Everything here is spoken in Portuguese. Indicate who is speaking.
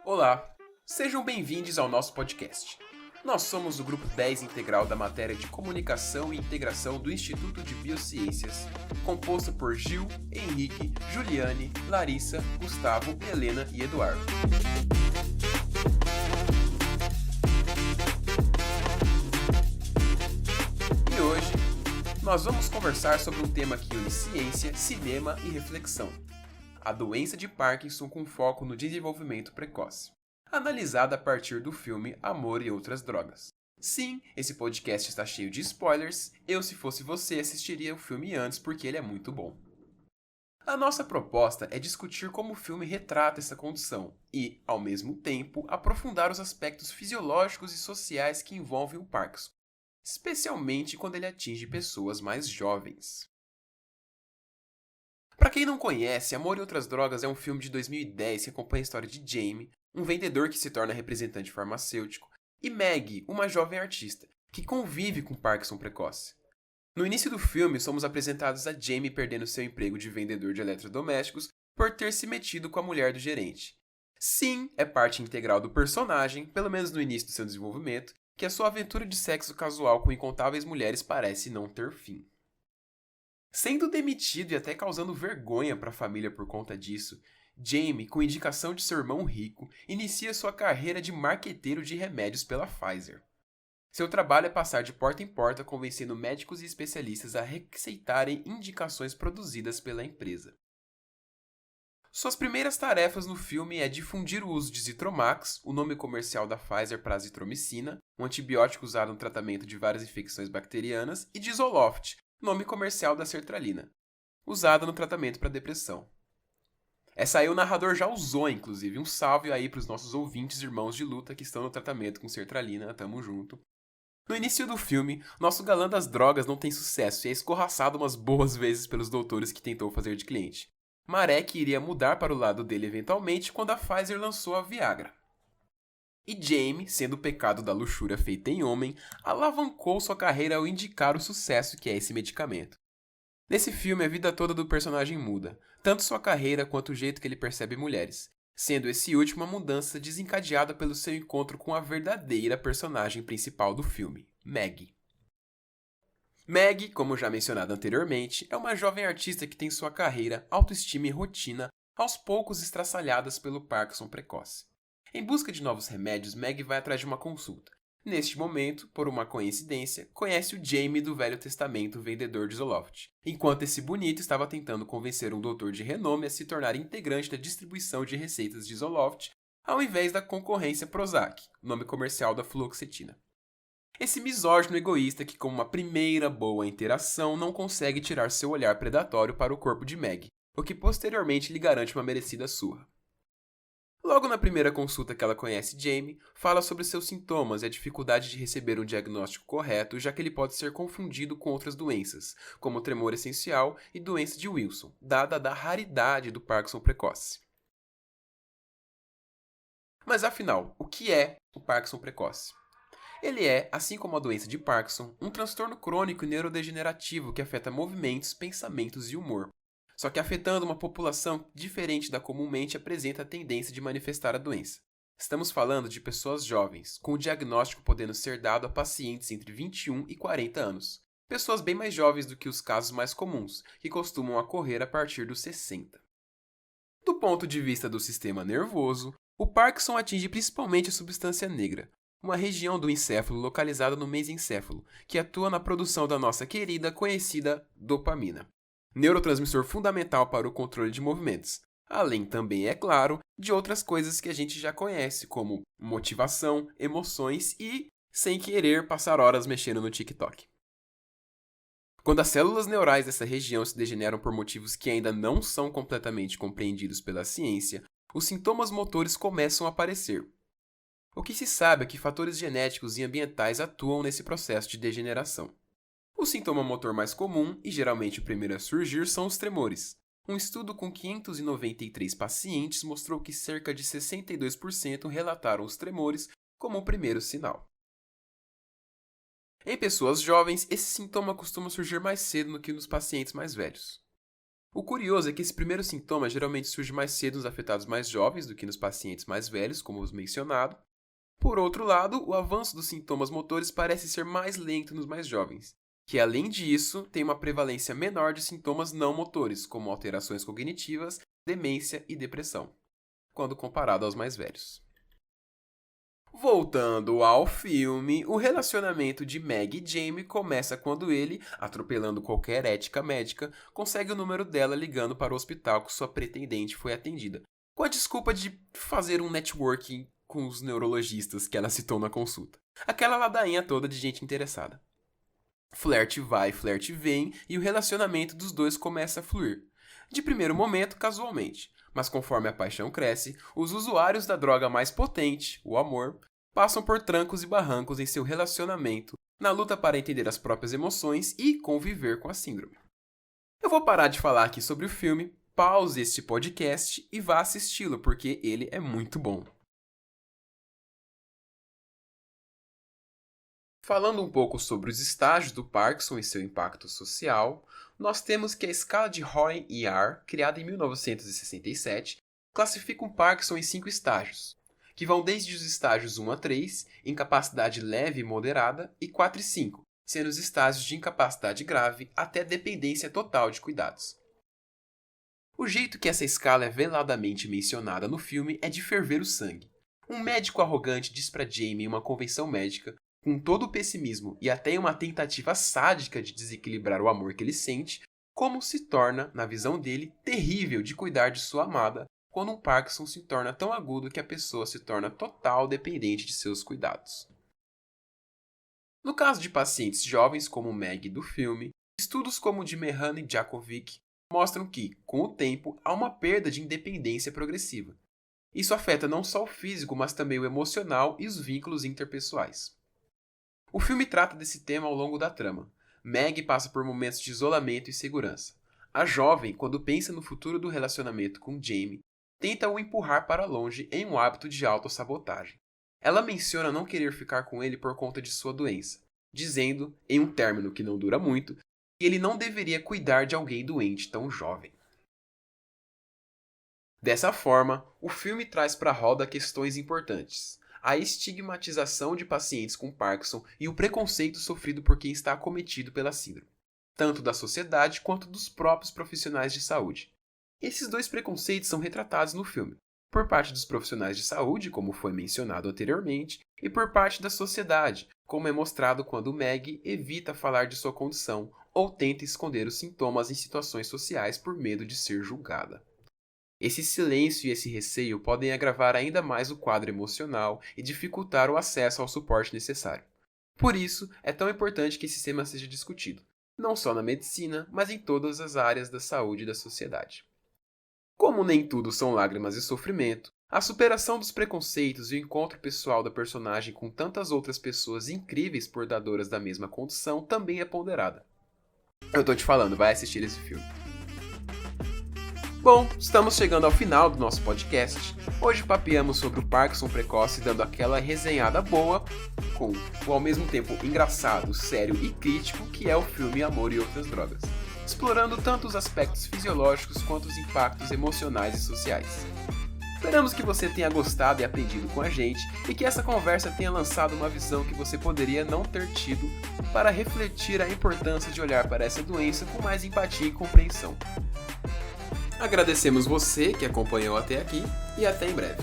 Speaker 1: Olá, sejam bem-vindos ao nosso podcast. Nós somos o grupo 10 integral da matéria de Comunicação e Integração do Instituto de Biociências, composto por Gil, Henrique, Juliane, Larissa, Gustavo, Helena e Eduardo. E hoje, nós vamos conversar sobre um tema que une ciência, cinema e reflexão: a doença de Parkinson com foco no desenvolvimento precoce, analisada a partir do filme Amor e Outras Drogas. Sim, esse podcast está cheio de spoilers. Eu, se fosse você, assistiria o filme antes porque ele é muito bom. A nossa proposta é discutir como o filme retrata essa condição e, ao mesmo tempo, aprofundar os aspectos fisiológicos e sociais que envolvem o Parkinson, especialmente quando ele atinge pessoas mais jovens. Para quem não conhece, Amor e Outras Drogas é um filme de 2010 que acompanha a história de Jamie, um vendedor que se torna representante farmacêutico, e Maggie, uma jovem artista, que convive com Parkinson precoce. No início do filme, somos apresentados a Jamie perdendo seu emprego de vendedor de eletrodomésticos por ter se metido com a mulher do gerente. Sim, é parte integral do personagem, pelo menos no início do seu desenvolvimento, que a sua aventura de sexo casual com incontáveis mulheres parece não ter fim. Sendo demitido e até causando vergonha para a família por conta disso, Jamie, com indicação de seu irmão rico, inicia sua carreira de marqueteiro de remédios pela Pfizer. Seu trabalho é passar de porta em porta convencendo médicos e especialistas a receitarem indicações produzidas pela empresa. Suas primeiras tarefas no filme é difundir o uso de Zithromax, o nome comercial da Pfizer para azitromicina, um antibiótico usado no tratamento de várias infecções bacterianas, e de Zoloft, nome comercial da sertralina, usada no tratamento para depressão. Essa aí o narrador já usou, inclusive. Um salve aí para os nossos ouvintes irmãos de luta que estão no tratamento com sertralina, tamo junto. No início do filme, nosso galã das drogas não tem sucesso e é escorraçado umas boas vezes pelos doutores que tentou fazer de cliente. Marek iria mudar para o lado dele eventualmente quando a Pfizer lançou a Viagra. E Jamie, sendo o pecado da luxúria feita em homem, alavancou sua carreira ao indicar o sucesso que é esse medicamento. Nesse filme, a vida toda do personagem muda, tanto sua carreira quanto o jeito que ele percebe mulheres, sendo esse último uma mudança desencadeada pelo seu encontro com a verdadeira personagem principal do filme, Maggie. Maggie, como já mencionado anteriormente, é uma jovem artista que tem sua carreira, autoestima e rotina aos poucos estraçalhadas pelo Parkinson precoce. Em busca de novos remédios, Maggie vai atrás de uma consulta. Neste momento, por uma coincidência, conhece o Jamie do Velho Testamento, vendedor de Zoloft, enquanto esse bonito estava tentando convencer um doutor de renome a se tornar integrante da distribuição de receitas de Zoloft, ao invés da concorrência Prozac, nome comercial da fluoxetina. Esse misógino egoísta que, como uma primeira boa interação, não consegue tirar seu olhar predatório para o corpo de Maggie, o que posteriormente lhe garante uma merecida surra. Logo na primeira consulta que ela conhece Jamie, fala sobre seus sintomas e a dificuldade de receber um diagnóstico correto, já que ele pode ser confundido com outras doenças, como tremor essencial e doença de Wilson, dada a raridade do Parkinson precoce. Mas afinal, o que é o Parkinson precoce? Ele é, assim como a doença de Parkinson, um transtorno crônico e neurodegenerativo que afeta movimentos, pensamentos e humor. Só que afetando uma população diferente da comumente apresenta a tendência de manifestar a doença. Estamos falando de pessoas jovens, com o diagnóstico podendo ser dado a pacientes entre 21 e 40 anos. Pessoas bem mais jovens do que os casos mais comuns, que costumam ocorrer a partir dos 60. Do ponto de vista do sistema nervoso, o Parkinson atinge principalmente a substância negra, uma região do encéfalo localizada no mesencéfalo, que atua na produção da nossa querida conhecida dopamina, neurotransmissor fundamental para o controle de movimentos, além também, é claro, de outras coisas que a gente já conhece, como motivação, emoções e, sem querer, passar horas mexendo no TikTok. Quando as células neurais dessa região se degeneram por motivos que ainda não são completamente compreendidos pela ciência, os sintomas motores começam a aparecer. O que se sabe é que fatores genéticos e ambientais atuam nesse processo de degeneração. O sintoma motor mais comum, e geralmente o primeiro a surgir, são os tremores. Um estudo com 593 pacientes mostrou que cerca de 62% relataram os tremores como o primeiro sinal. Em pessoas jovens, esse sintoma costuma surgir mais cedo do que nos pacientes mais velhos. O curioso é que esse primeiro sintoma geralmente surge mais cedo nos afetados mais jovens do que nos pacientes mais velhos, como os mencionado. Por outro lado, o avanço dos sintomas motores parece ser mais lento nos mais jovens, que além disso tem uma prevalência menor de sintomas não motores, como alterações cognitivas, demência e depressão, quando comparado aos mais velhos. Voltando ao filme, o relacionamento de Meg e Jamie começa quando ele, atropelando qualquer ética médica, consegue o número dela ligando para o hospital que sua pretendente foi atendida, com a desculpa de fazer um networking com os neurologistas que ela citou na consulta. Aquela ladainha toda de gente interessada. Flerte vai, flerte vem, e o relacionamento dos dois começa a fluir. De primeiro momento, casualmente, mas conforme a paixão cresce, os usuários da droga mais potente, o amor, passam por trancos e barrancos em seu relacionamento, na luta para entender as próprias emoções e conviver com a síndrome. Eu vou parar de falar aqui sobre o filme, pause este podcast e vá assisti-lo, porque ele é muito bom. Falando um pouco sobre os estágios do Parkinson e seu impacto social, nós temos que a escala de Hoehn-Yahr, criada em 1967, classifica um Parkinson em 5 estágios, que vão desde os estágios 1 a 3, incapacidade leve e moderada, e 4 e 5, sendo os estágios de incapacidade grave até dependência total de cuidados. O jeito que essa escala é veladamente mencionada no filme é de ferver o sangue. Um médico arrogante diz para Jamie em uma convenção médica, com todo o pessimismo e até uma tentativa sádica de desequilibrar o amor que ele sente, como se torna, na visão dele, terrível de cuidar de sua amada quando um Parkinson se torna tão agudo que a pessoa se torna total dependente de seus cuidados. No caso de pacientes jovens como Meg do filme, estudos como o de Mehan e Jakovic mostram que, com o tempo, há uma perda de independência progressiva. Isso afeta não só o físico, mas também o emocional e os vínculos interpessoais. O filme trata desse tema ao longo da trama. Meg passa por momentos de isolamento e segurança. A jovem, quando pensa no futuro do relacionamento com Jamie, tenta o empurrar para longe em um hábito de autossabotagem. Ela menciona não querer ficar com ele por conta de sua doença, dizendo, em um término que não dura muito, que ele não deveria cuidar de alguém doente tão jovem. Dessa forma, o filme traz para a roda questões importantes. A estigmatização de pacientes com Parkinson e o preconceito sofrido por quem está acometido pela síndrome, tanto da sociedade quanto dos próprios profissionais de saúde. Esses dois preconceitos são retratados no filme, por parte dos profissionais de saúde, como foi mencionado anteriormente, e por parte da sociedade, como é mostrado quando Meg evita falar de sua condição ou tenta esconder os sintomas em situações sociais por medo de ser julgada. Esse silêncio e esse receio podem agravar ainda mais o quadro emocional e dificultar o acesso ao suporte necessário. Por isso, é tão importante que esse tema seja discutido, não só na medicina, mas em todas as áreas da saúde e da sociedade. Como nem tudo são lágrimas e sofrimento, a superação dos preconceitos e o encontro pessoal da personagem com tantas outras pessoas incríveis portadoras da mesma condição também é ponderada. Eu tô te falando, vai assistir esse filme. Bom, estamos chegando ao final do nosso podcast. Hoje papeamos sobre o Parkinson precoce, dando aquela resenhada boa, com o ao mesmo tempo engraçado, sério e crítico que é o filme Amor e Outras Drogas, explorando tanto os aspectos fisiológicos quanto os impactos emocionais e sociais. Esperamos que você tenha gostado e aprendido com a gente e que essa conversa tenha lançado uma visão que você poderia não ter tido para refletir a importância de olhar para essa doença com mais empatia e compreensão. Agradecemos você que acompanhou até aqui e até em breve.